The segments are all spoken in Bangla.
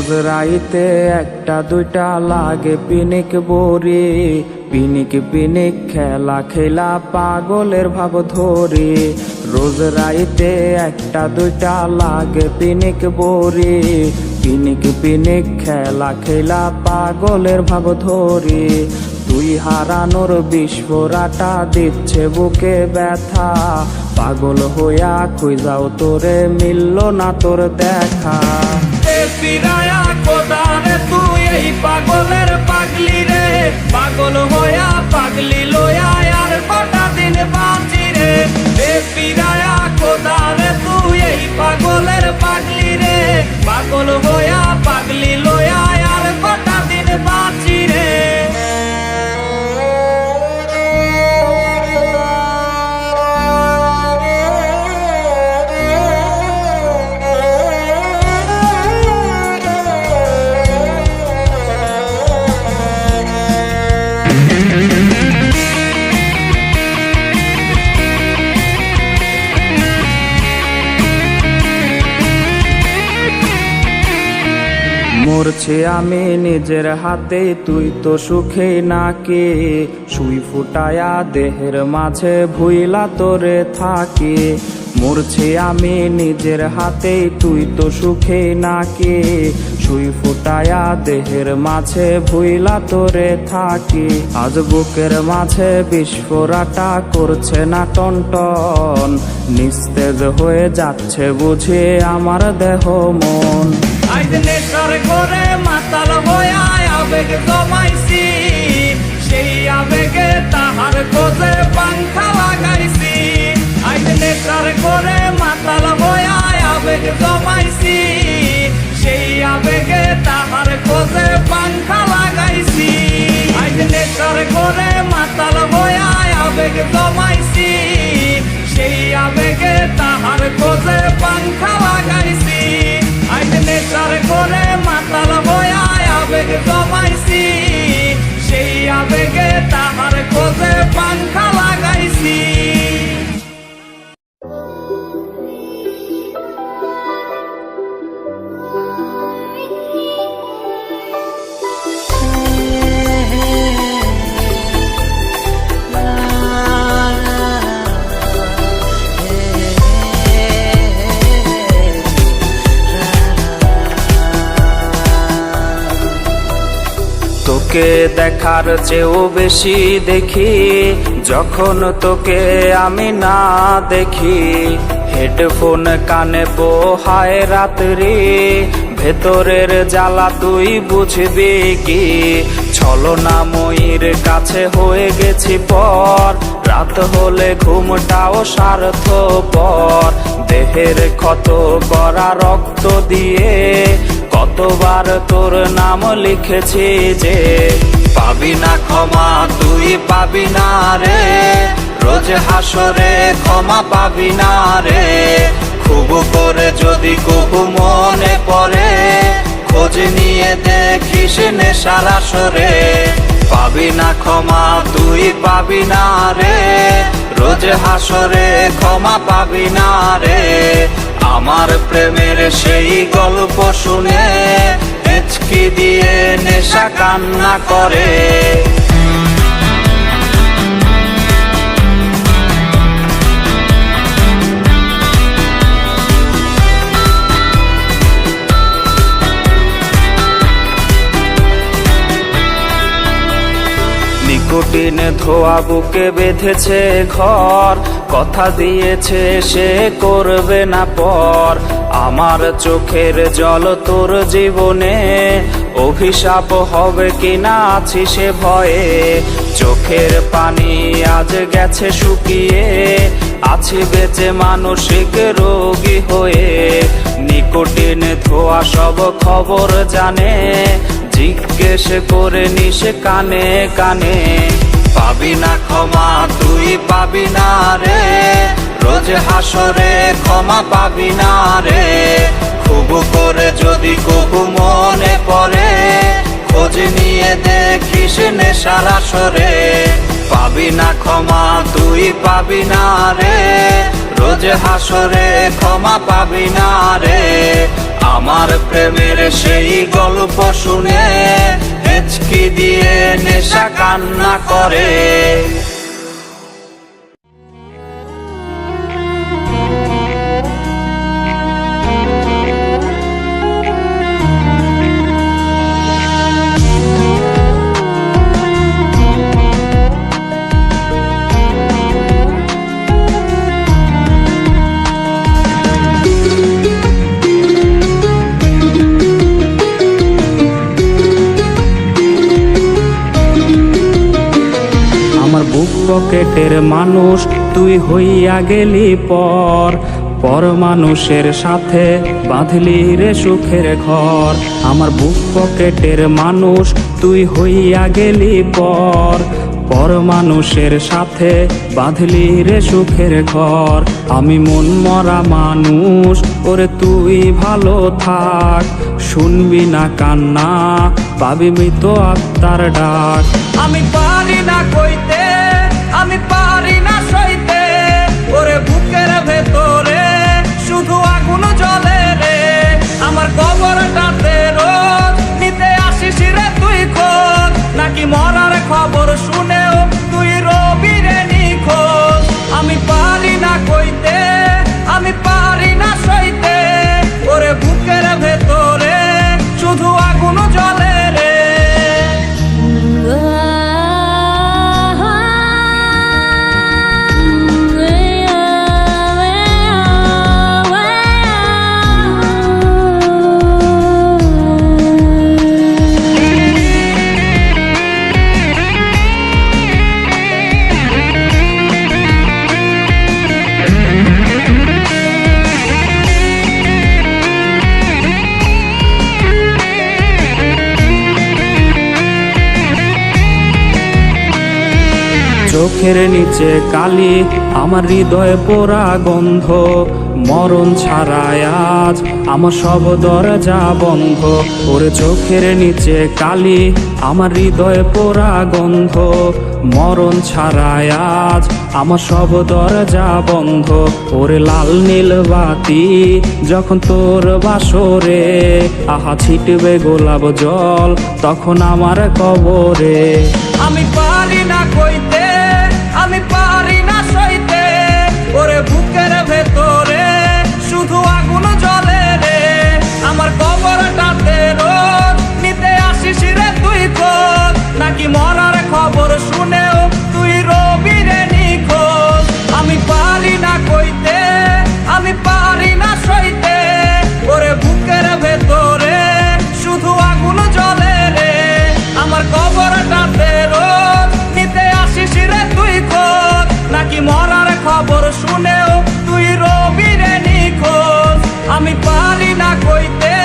রোজ রাইতে একটা দুইটা লাগে পিনিক বড়ি, পিনিক পিনিক খেলা খেলা পাগলের ভাব ধরে। রোজ রাইতে একটা দুইটা লাগে পিনিক বড়ি, পিনিক পিনিক খেলা খেলা পাগলের ভাব ধরে। তুই হারানোর বিস্ফোরাটা দিচ্ছে বুকে ব্যথা, পাগল হইয়া খুঁজাও তোরে মিলল না তোর দেখা। ফিরায়া কোদারে তুই এই পাগলের পাগলি রে, পাগল হইয়া পাগলি লইয়া আর কটা দিন বাঁচি রে। ফিরায়া কোদারে তুই এই পাগলের পাগলি রে, পাগল হইয়া পাগলি লইয়া আর কটা দিন বাঁচি রে। মরছি আমি নিজের হাতে, তুই তো সুখে নাকি। সুই ফুটায়া দেহের মাঝে ভুইলা তোরে থাকি। মরছি আমি নিজের হাতে, তুই তো সুখে নাকি। সুই ফুটায়া দেহের মাঝে ভুইলা তোরে থাকি। আজ বুকের মাঝে বিস্ফোরাটা করছে না টনটন, নিস্তেজ হয়ে যাচ্ছে বুঝে আমার দেহ মন। আজ নেশার করে মাতাল হইয়া আবেগ জমাইছি, সেই আবেগে তাহার খোঁজে পাংখা লাগাইছি। আজ নেশার করে মাতাল হইয়া আবেগ জমাইছি, সেই আবেগে তাহার খোঁজে পাংখা লাগাইছি। আজ নেশার করে মাতাল হইয়া আবেগ জমাইছি, সেই আবেগে তাহার খোঁজে পাংখা লাগাইছি। আজ নেশার করে মাতাল হইয়া আবেগ জমাইছি, সেই আবেগে তাহার খোঁজে পাংখা লাগাইছি। তোকে দেখার চেয়েও বেশি দেখি যখন তোকে আমি না দেখি। হেডফোন কানে পোহায় রাত্রি, ভেতরের জ্বালা তুই বুঝবি কি। ছলনাময়ীর কাছে হয়ে গেছি পর, রাত হলে ঘুমটাও স্বার্থপর। দেহের ক্ষত করা রক্ত দিয়ে কতবার তোর নাম লিখেছি যে, পাবি না ক্ষমা তুই পাবি না রে। রোজ হাসরে ক্ষমা পাবি না রে। খুব করে যদি কবু মনে পড়ে, খোঁজ নিয়ে দেখিস নেশার আসরে। পাবি না ক্ষমা তুই পাবি না রে। রোজ হাসরে ক্ষমা পাবি না রে। আমার প্রেমের সেই গল্প শুনে হেঁচকি দিয়ে নেশা কান্না করে। নিকোটিন ধোয়া বুকে বেঁধেছে ঘর, কথা দিয়েছে সে করবে না পর। আমার চোখের জল তোর জীবনে অভিশাপ হবে কিনা আছি সে ভয়ে। চোখের পানি আজ গেছে শুকিয়ে, আছি বেঁচে মানসিক রোগী হয়ে। নিকোটিন ধোয়া সব খবর জানে, জিজ্ঞেস করে নিস কানে কানে। পাবি না ক্ষমা তুই পাবি না রে। রোজ হাসরে ক্ষমা পাবি না রে। খুব করে যদি কবু মনে পড়ে, খোঁজ নিয়ে দেখিস নেশার আসরে। পাবি না ক্ষমা তুই পাবি না রে। রোজ হাসরে ক্ষমা পাবি না রে। আমার প্রেমের সেই গল্প শুনে হেঁচকি দিয়ে নেশা কান্না করে। আমার বুক পকেটের মানুষ তুই হইয়া গেলি পর, পর মানুষের সাথে বাঁধলি রে সুখের ঘর। আমার বুক পকেটের মানুষ তুই হইয়া গেলি পর, পর মানুষের সাথে বাঁধলি রে সুখের ঘর। আমি মন মরা মানুষ, ওরে তুই ভালো থাক, শুনবি না কান্না, পাবি মৃত আত্মার ডাক। আমি পারি না কইতে, আমি পারি না সইতে, ওরে বুকের ভেতরে শুধু আগুন জ্বলে রে। আমার কবরটাতে রোজ নিতে আসিস রে তুই খোঁজ, নাকি মরার খবর শুনেও তুই রবি রে নিখোঁজ। আমি পারি না কইতে, আমি পারি না সইতে, ওরে বুকের ভেতরে শুধু আগুন জ্বলে রে। চোখের নিচে কালি, আমার হৃদয়ে পোড়া গন্ধ, মরণ ছাড়ায় আজ আমার সব দরজা বন্ধ। ওরে চোখের নিচে কালি, আমার হৃদয়ে পোড়া গন্ধ, মরণ ছাড়ায় আজ আমার সব দরজা বন্ধ। ওরে লাল নীল বাতি যখন তোর বাসরে, আহা ছিটবে গোলাপ জল তখন আমার কবরে। আমি পারি না কইতে, আমি পারি না সইতে, ওরে বুকের ভেতরে শুধু আগুন জ্বলে রে। আমার কবরটাতে রোজ নিতে আসিস রে তুই খোঁজ, নাকি মরার খবর শুনেও তুই রবি রে নিখোঁজ। আমি পারি না কইতে, আমি পারি না সইতে, ওরে বুকের ভেতরে শুধু আগুন জ্বলে রে। আমার কবরটাতে রোজ নিতে আসিস রে তুই খোঁজ, নাকি মরার খবর শুনেও তুই রবি রে নিখোঁজ। আমি পারি না কইতে,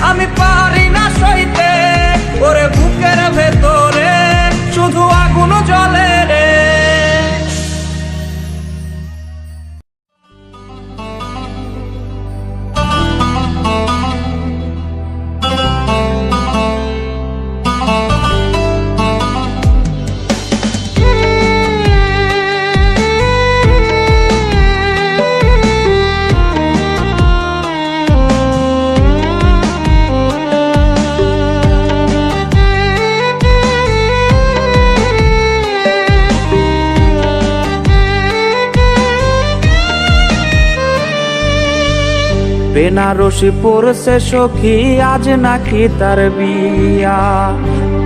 আমি পারি না সইতে, ওরে বুকের ভেতরে শুধু আগুন জ্বলে রে। বেনারসি পড়ছে সখী আজ নাকি তার বিয়া,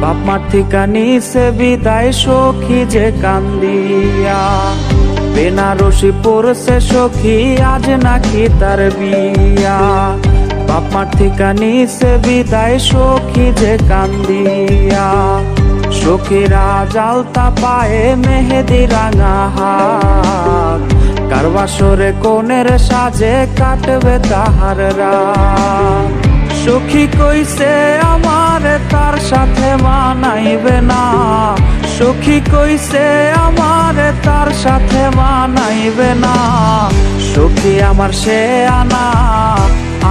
বাপ মার থিকা নিছে বিদায় সখী যে কান্দিয়া। বেনারসি পড়ছে সখী আজ নাকি তার বিয়া, বাপ মার থিকা নিছে বিদায় সখী যে কান্দিয়া। সখীরা জালতা পায়ে মেহেদি রাঙা হাত, কার বাসরে কোনের সাজে কাটবে তাহার রাত। সখী কইছে আমার তার সাথে মানাইবে না, সখী কইছে আমার তার সাথে মানাইবে না। সখী আমার সে আনা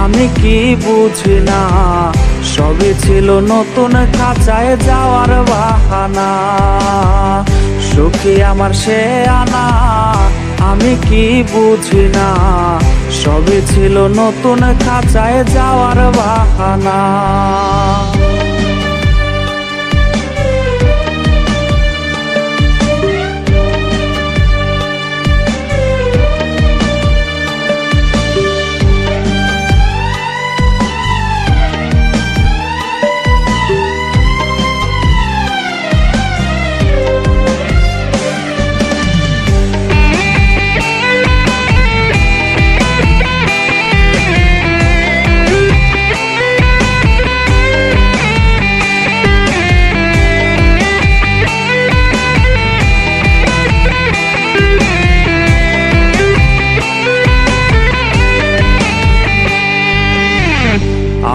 আমি কি বুঝি না, সবই ছিল নতুন খাঁচায় যাওয়ার বাহানা। সখী আমার সে আনা আমি কি বুঝি না, সবই ছিল নতুন খাঁচায় যাওয়ার বাহানা।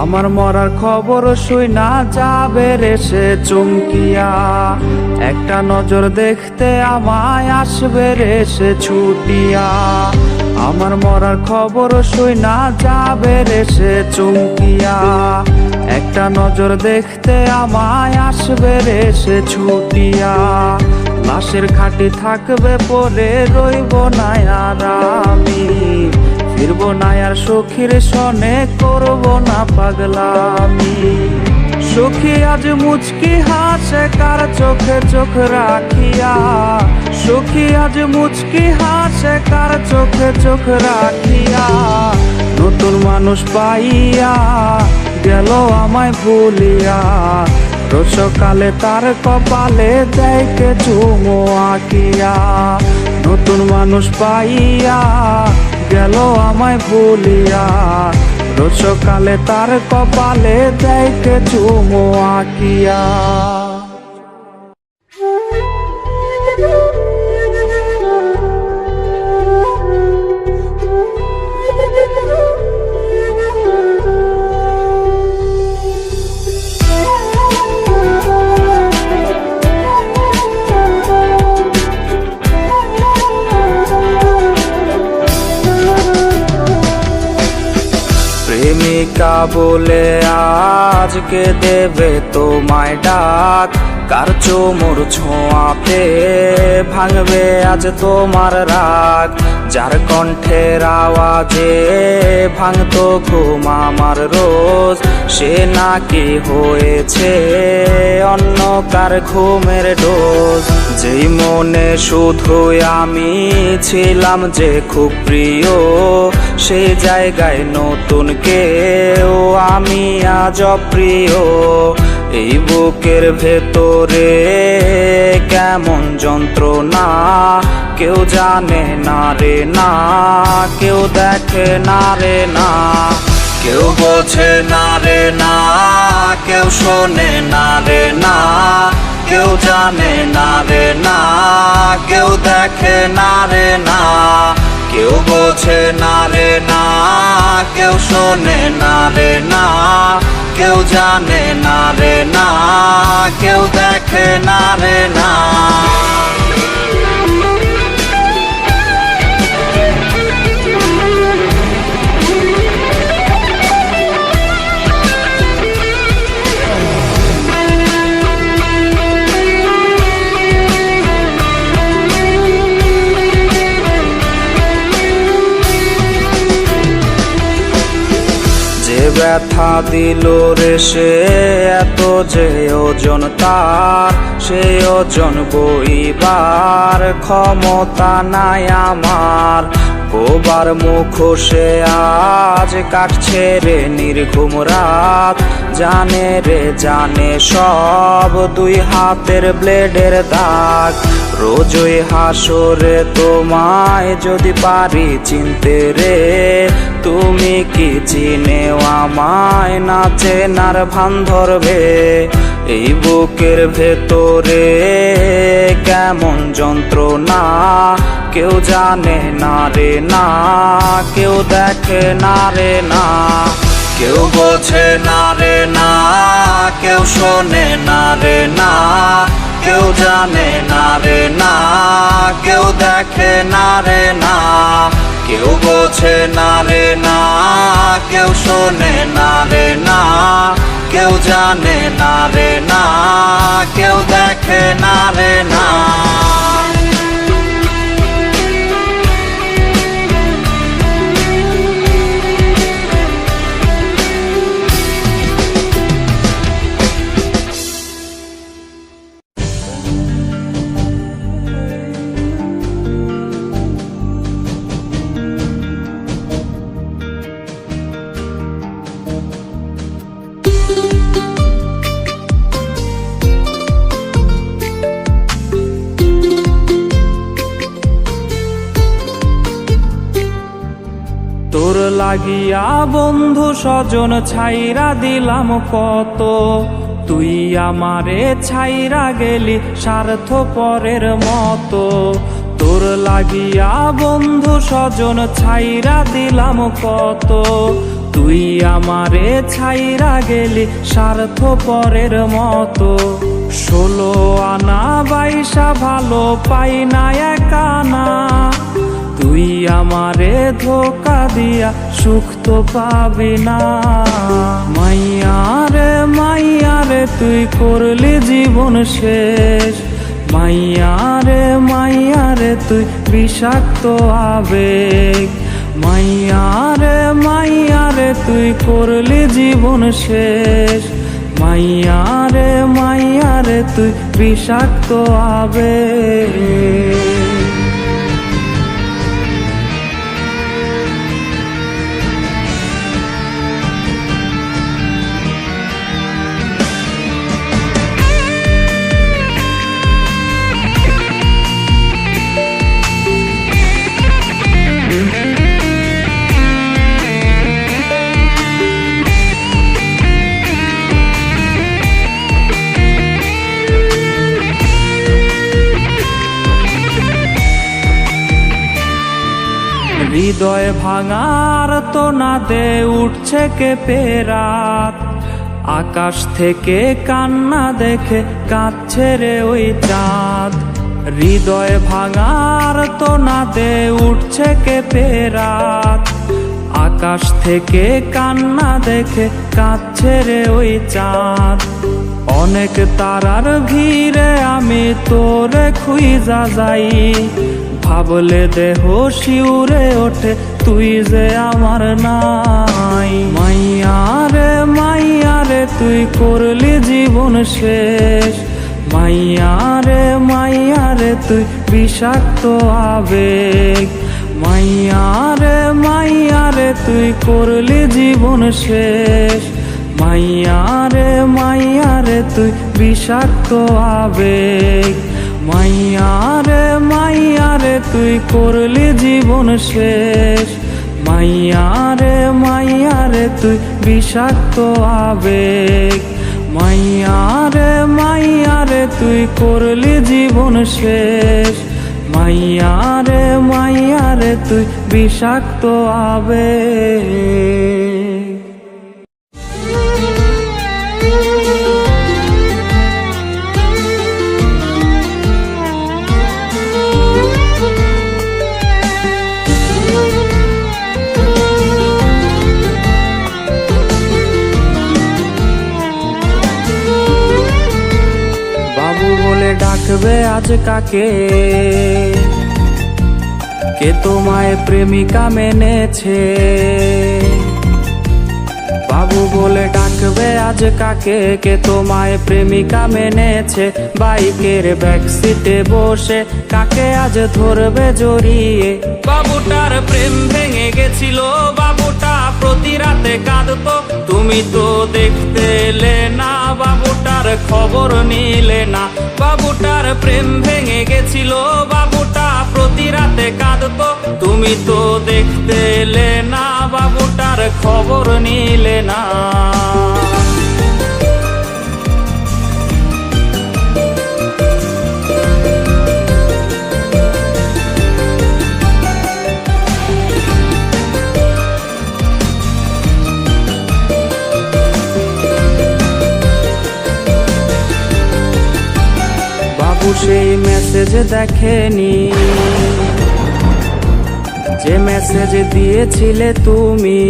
আমার মরার খবর শুইনা যাবে রে সে চমকিয়া, একটা নজর দেখতে আমায় আসবে রে সে ছুটিয়া। আমার মরার খবর শুইনা যাবে রে সে চমকিয়া, একটা নজর দেখতে আমায় আসবে রে সে ছুটিয়া। লাশের খাটি থাকবে পরে রইব না আর আমি, ফিরব না আর সখীর সনে করব না পাগলামি। সখী আজ মুচকি হাসে কার চোখে চোখ রাখিয়া, সখী আজ মুচকি হাসে কার চোখে চোখ রাখিয়া। নতুন মানুষ পাইয়া গেল আমায় ভুলিয়া, রোজ সকালে তার কপালে দেখে চুমো আঁকিয়া। নতুন মানুষ পাইয়া গেল আমায় ভুলিয়া, রোজ সকালে তার কপালে দেখে চুমো আঁকিয়া। প্রেমিকা বলে আজকে দেবে তোমায় ডাক, কার চোমর ছোঁয়াতে ভাঙবে আজ তোমার রাগ। যার কণ্ঠের আওয়াজে ভাঙতো ঘুম আমার রোজ, সে নাকি হয়েছে অন্য কার ঘুমের ডোজ। যেই মনে শুধুই আমি ছিলাম যে খুব প্রিয়, সেই জায়গায় নতুন কেউ আমি আজ অপ্রিয়। এই বুকের ভেতরে কেমন যন্ত্রণা কেউ জানে না রে না, কেউ দেখে না রে না, কেউ বোঝে না রে না, কেউ শোনে না রে না, কেউ জানে না রে না, কেউ দেখে না রে না, কেউ বোঝে না রে না, কেউ শোনে না রে না, কেউ জানে না রে না, কেউ দেখে না রে না। ব্যথা দিল রে সে এত যে ওজন তার, সে ওজন বইবার ক্ষমতা নাই আমার। কোবার মুখোশে আজ কাটছে রে নির্ঘুম রাত, জানে রে জানে সব দুই হাতের ব্লেডের দাগ। রোজই হাসরে তোমায় যদি পারি চিনতে রে, তুমি কি চিনেও আমায় না চেনার ভান ধরবে। এই বুকের ভেতরে কেমন যন্ত্রণা কেউ জানে না রে না, কেউ দেখে না রে না, কেউ বোঝে না রে না, কেউ শোনে না রে না, কেউ জানে না রে না, কেউ দেখে না রে না, কেউ বোঝে না রে না, কেউ শোনে না রে না, কেউ জানে না রে না, কেউ দেখে না রে না। লাগিয়া বন্ধু স্বজন ছাইরা দিলাম কত, তুই আমারে ছাইরা গেলি স্বার্থপরের মতো। তোর লাগিয়া বন্ধু স্বজন ছাইরা দিলাম কত, তুই আমারে ছাইরা গেলি স্বার্থপরের মতো। 16 আনা 22 ভালো পাই না একানা, তুই আমারে ধোকা দিয়া সুখ তো পাবি না। মাইয়ারে তুই করলি জীবন শেষ, মাইয়ারে তুই বিষাক্ত আবেগ। মাইয়ারে তুই করলি জীবন শেষ, মাইয়ারে তুই বিষাক্ত আবেগ। হৃদয় ভাঙার তো না দে উঠছে কেঁপে রাত, আকাশ থেকে কান্না দেখে কাঁদছে রে ওই চাঁদ। হৃদয় ভাঙার তো না দে উঠছে কেঁপে রাত, আকাশ থেকে কান্না দেখে কাঁদছে রে ওই চাঁদ। অনেক তারার ভিড়ে আমি তোরে খুঁজা যাই, ভাবলে দেহ শিউরে ওঠে তুই যে আমার নাই। মাইয়ারে তুই করলি জীবন শেষ, মাইয়ারে তুই বিষাক্ত আবেগ। মাইয়ারে তুই করলি জীবন শেষ, মাইয়ারে তুই বিষাক্ত আবেগ। মাইয়ারে তুই করলি জীবন শেষ, মাইয়ারে তুই বিষাক্ত আবেগ। মাইয়ারে তুই করলি জীবন শেষ, মাইয়ারে তুই বিষাক্ত আবেগ। ডাকবে আজ কাকে, কে তোমায় প্রেমিকা মেনেছে? বাবু বলে ডাকবে আজ কাকে, কে তোমায় প্রেমিকা মেনেছে? বাইকের ব্যাক সিটে বসে কাকে আজ ধরবে জড়িয়ে? বাবুটার প্রেম ভেঙে গেছিল, বাবুটা প্রতি রাতে কাঁদতো, তুমি তো দেখতে এলে না, বাবুটার খবর নিলে না। বাবুটার প্রেম ভেঙে গেছিল, বাবুটা প্রতি রাতে কাঁদতো, তুমি তো দেখতে এলে না, বাবুটার খবর নিলে না। বাবু সেই মেসেজ দেখেনি, যে মেসেজ দিয়েছিলে তুমি।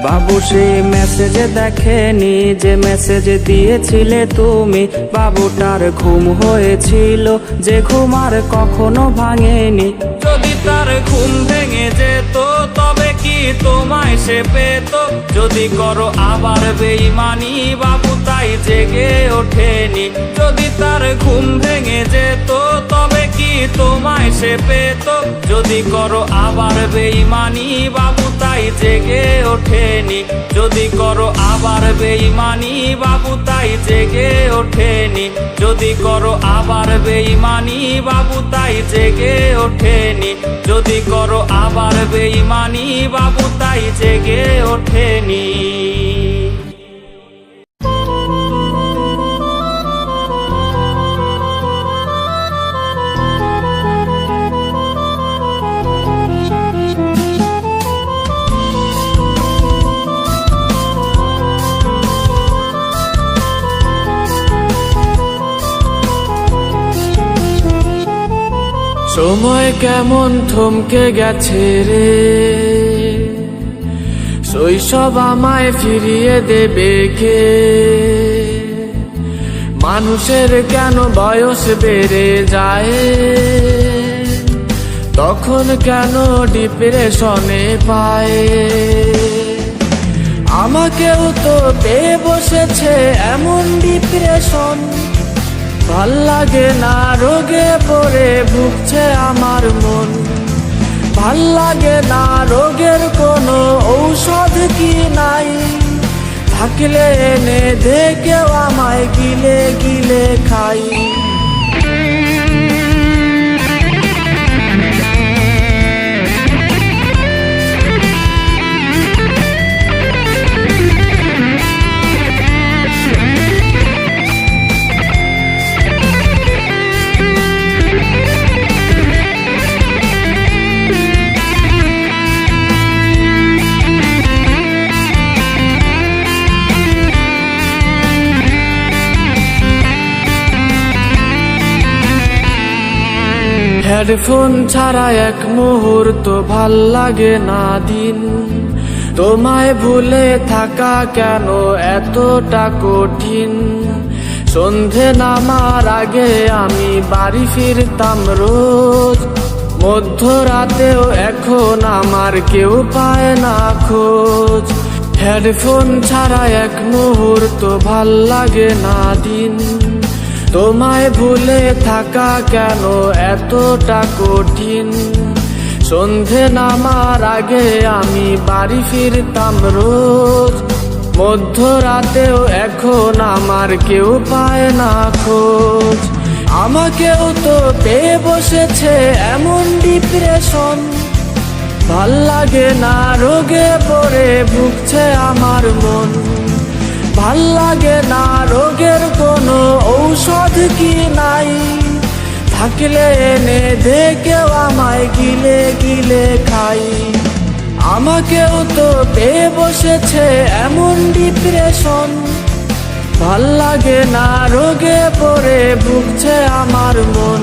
বাবু সেই মেসেজ দেখেনি, যে মেসেজ দিয়েছিলে তুমি। বাবুটার ঘুম হয়েছিল, যে ঘুম আর কখনো ভাঙেনি। যদি তার ঘুম ভেঙে যেত তবে কি তোমায় সে পেত? যদি করো আবার বেঈমানি বাবু তাই জেগে ওঠেনি। যদি তার ঘুম ভেঙে যেত তবে কি তোমায় সে পেত? যদি করো আবার বেঈমানি বাবু তাই জেগে ওঠেনি। যদি করো আবার বেঈমানি বাবু তাই জেগে ওঠেনি। যদি করো আবার বেঈমানি বাবু তাই জেগে ওঠেনি। যদি করো আবার বেঈমানি বাবু তাই জেগে ওঠেনি। সময় কেমন থমকে গেছে রে, শৈশব আমায় ফিরিয়ে দেবে কে? মানুষের কেন বয়স বেড়ে যায়, তখন কেন ডিপ্রেশনে পায়? আমাকেও তো পেয়ে বসেছে এমন ডিপ্রেশন, ভাল লাগে না রোগে পড়ে ভুগছে আমার মন। ভাল লাগে না রোগের কোনো ঔষধ কি নাই, থাকলে এনে দে কেউ আমায় গিলে গিলে খাই। হেডফোন ছাড়া এক মুহূর্ত ভাল লাগে না দিন, তোমায় ভুলে থাকা কেন এতটা কঠিন? সন্ধে নামার আগে আমি বাড়ি ফিরতাম রোজ, মধ্যরাতেও এখন আমার কেউ পায় না খোঁজ। হেডফোন ছাড়া এক মুহূর্ত ভাল লাগে না দিন, তোমায় ভুলে থাকা কেন এতটা কঠিন? সন্ধে নামার আগে আমি বাড়ি ফিরতাম রোজ, মধ্যরাতেও এখন আমার কেউ পায় না খোঁজ। আমাকেও তো পেয়ে বসেছে এমন ডিপ্রেশন, ভাল লাগে না রোগে পড়ে ভুগছে আমার মন। ভাল লাগে না রোগের কোনো ঔষধ কি নাই, থাকলে এনে দে কেউ আমায় গিলে গিলে খাই। আমাকেও তো পেয়ে বসেছে এমন ডিপ্রেশন, ভাল লাগে না রোগে পড়ে ভুগছে আমার মন।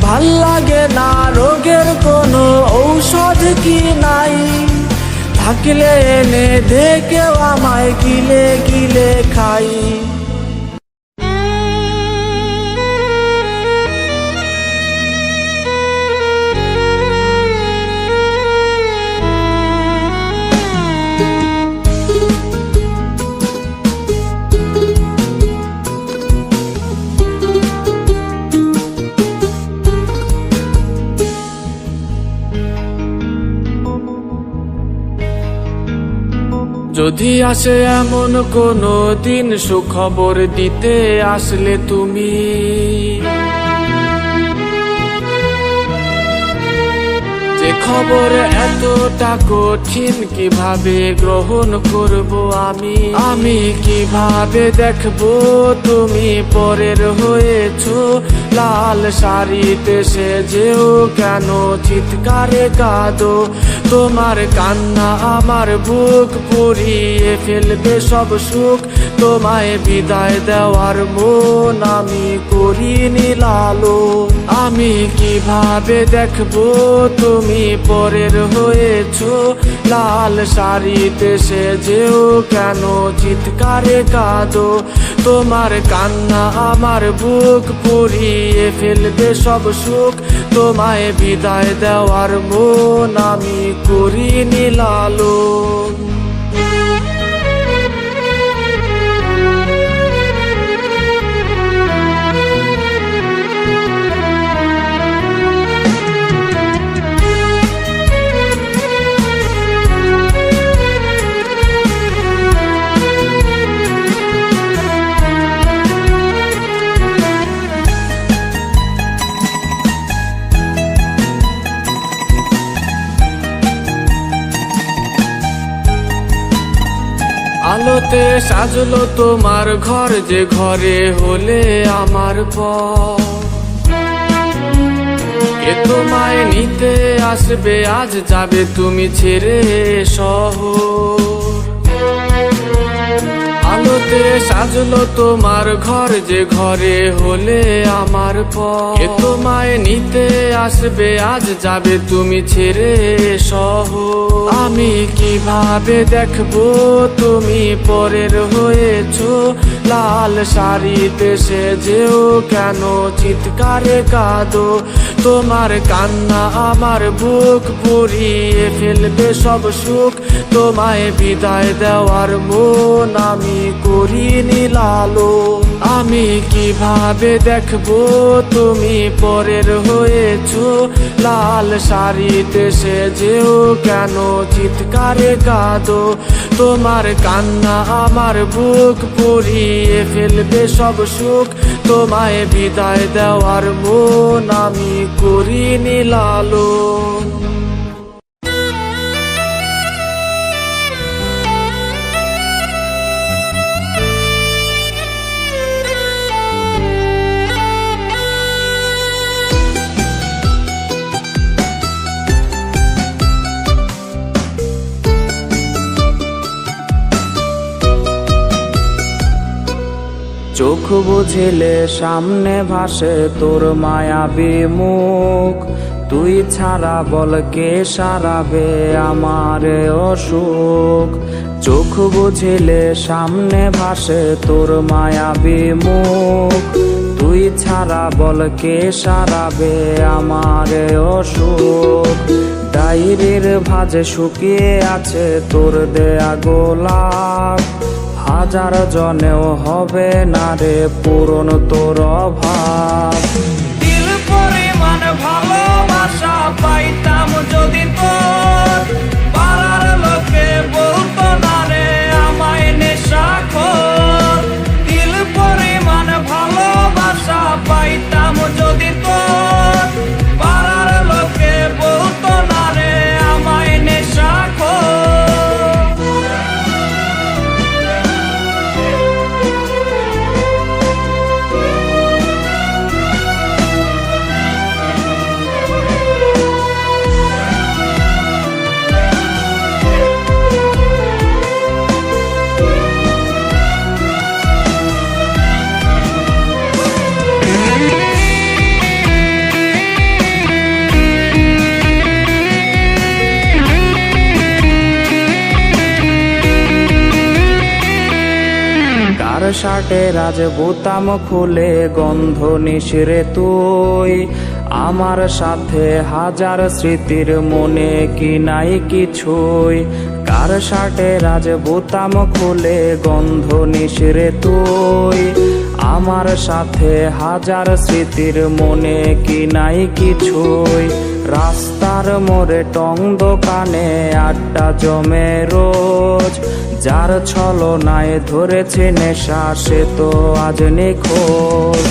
ভাল লাগে না রোগের কোনো ঔষধ কি নাই, থাকলে এনে দে কেউ আমায় গিলে গিলে খাই। যদি আসে এমন কোনো দিন সুখবর দিতে আসলে তুমি, যে খবর এতটা কঠিন কিভাবে গ্রহণ করব আমি? আমি কিভাবে দেখবো তুমি পরের হয়েছো? লাল শাড়িতে সেজেও কেন চিৎকারে কাঁদো? তোমার কান্না আমার বুক পুড়িয়ে ফেলবে সব সুখ। তোমায় বিদায় দেওয়ার মন আমি করিনি লালন। আমি কিভাবে দেখবো তুমি পরের হয়েছো? লাল শাড়িতে সেজেও কেন চিৎকারে কাঁদো? তোমার কান্না আমার বুক পুড়িয়ে ফেলবে সব সুখ, তোমায় বিদায় দেওয়ার মন আমি করিনি লালন। আলোতে সাজলো তোমার ঘর, যে ঘরে হলে আমার পর। কে তোমায় নিতে আসবে, আজ যাবে তুমি ছেড়ে শহর। আলোতে সাজলো তোমার ঘর, যে ঘরে হলে আমার পর। কে তোমায় নিতে আসবে, আজ যাবে তুমি ছেড়ে শহর। আমি কিভাবে দেখবো তুমি পরের হয়েছো, লাল শাড়িতে সেজেও কেন চিৎকারে কাঁদো। তোমার কান্না আমার বুক পুড়িয়ে ফেলবে সব সুখ, তোমায় বিদায় দেওয়ার মন আমি করিনি লালন। আমি কিভাবে দেখবো তুমি পরের হয়েছো, লাল শাড়িতে সেজেও কেন চিৎকারে কাঁদো। তোমার কান্না আমার বুক পুড়িয়ে ফেলবে সব সুখ, তোমায় বিদায় দেওয়ার মন আমি করিনি লালন। চোখ বুঝিলে সামনে ভাসে তোর মায়াবী মুখ, তুই ছাড়া বল কে সারাবে আমার অসুখ। চোখ বুঝিলে সামনে ভাসে তোর মায়াবী মুখ, তুই ছাড়া বল কে সারাবে আমার অসুখ। ডায়েরির ভাঁজে শুকিয়ে আছে তোর দেয়া গোলাপ, হাজার জনেও হবে না রে পূরণ তোর অভাব। দিল পরিমাণ ভালোবাসা পাইতাম যদি তোর, পাড়ার লোকে বলতো না রে আমায় নেশাখোর। দিল পরিমাণ ভালোবাসা পাইতাম যদি তোর, পাড়ার লোকে বলতো না রে আমায় নেশাখোর। শার্টের আজ বোতাম খুলে গন্ধ নিশিরে তুই, আমার সাথে হাজার স্মৃতির মনে কি নাই কিছুই। কার শার্টের আজ বোতাম খুলে গন্ধ নিশিরে তুই, আমার সাথে হাজার স্মৃতির মনে কি নাই কিছুই। রাস্তার মোড়ে টং দোকানে আড্ডা জমে রোজ, যার ছলনায় ধরেছে নেশা সে তো আজ নিখোঁজ।